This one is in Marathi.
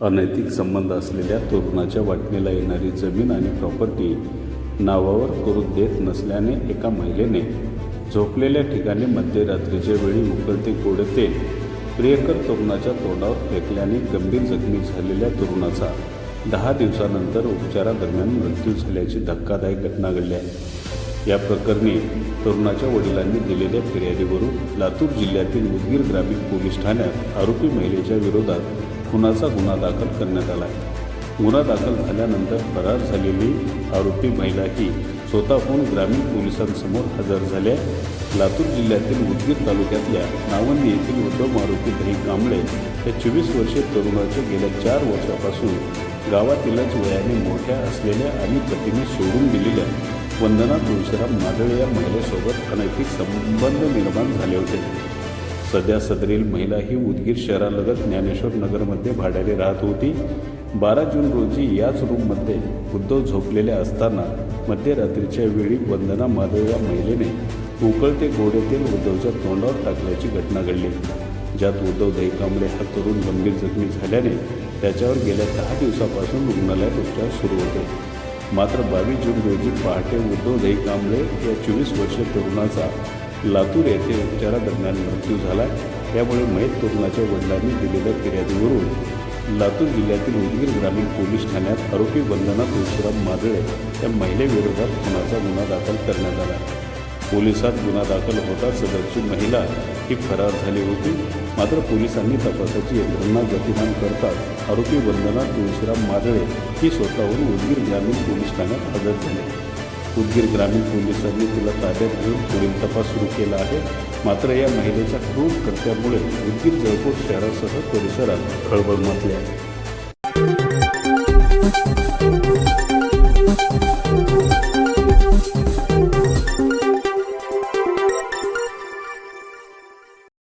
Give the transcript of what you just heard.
अनैतिक संबंध असलेल्या तरुणाच्या वाटणीला येणारी जमीन आणि प्रॉपर्टी नावावर करून देत नसल्याने एका महिलेने झोपलेल्या ठिकाणी मध्यरात्रीच्या वेळी उकळते गोडे तेल प्रियकर तरुणाच्या तोंडावर फेकल्याने गंभीर जखमी झालेल्या तरुणाचा 10 दिवसानंतर उपचारादरम्यान मृत्यू झाल्याची धक्कादायक घटना घडली आहे। या प्रकरणी तरुणाच्या वडिलांनी दिलेल्या फिर्यादीवरून लातूर जिल्ह्यातील उदगीर ग्रामीण पोलीस ठाण्यात आरोपी महिलेच्या विरोधात खुनाचा गुन्हा दाखल करण्यात आला आहे। गुन्हा दाखल झाल्यानंतर फरार झालेली आरोपी महिला ही स्वतःहून ग्रामीण पोलिसांसमोर हजर झाल्या। लातूर जिल्ह्यातील उदगीर तालुक्यातल्या नावंदी येथील उद्धव मारुती दही कांबळे या 24 वर्षीय तरुणाच्या गेल्या 4 वर्षापासून गावातीलच वयाने मोठ्या असलेल्या आणि प्रतिमे सोडून दिलेल्या वंदना तुळशीराम मादळे या महिलेसोबत अनैतिक संबंध निर्माण झाले होते। सध्या सदरील महिला ही उदगीर शहरालगत ज्ञानेश्वर नगरमध्ये भाड्याने राहत होती। 12 जून रोजी याच रूममध्ये उद्धव झोपलेले असताना मध्यरात्रीच्या वेळी वंदना मादळे या महिलेने उकळते गोडे तेल उद्धवच्या तोंडावर टाकल्याची घटना घडली, ज्यात उद्धव दहीकांबळे हा तरुण गंभीर जखमी झाल्याने त्याच्यावर गेल्या 10 दिवसापासून रुग्णालयात उपचार सुरू होते। मात्र 22 जून रोजी पहाटे उद्धव दहीकांबळे या 24 वर्षीय तरुणाचा लातूर येथे उपचारादरम्यान मृत्यू झाला। त्यामुळे मयत तरुणाच्या वडिलांनी दिलेल्या फिर्यादीवरून लातूर जिल्ह्यातील उदगीर ग्रामीण पोलीस ठाण्यात आरोपी वंदना तुळशीराम मादळे या महिलेविरोधात खुनाचा गुन्हा दाखल करण्यात आला। पोलिसात गुन्हा दाखल होताच सदरची महिला ही फरार झाली होती। मात्र पोलिसांनी तपासाची यंत्रणा गतिमान करताच आरोपी वंदना तुळशीराम मादळे ही स्वतःहून उदगीर ग्रामीण पोलीस ठाण्यात हजर झाली। उदगीर ग्रामीण पोलिसांनी तिला ताब्यात घेऊन पुढील तपास सुरू केला आहे। मात्र या महिलेच्या क्रूर कृत्यामुळे उदगीर जळकोट शहरासह परिसरात खळबळ माजली आहे।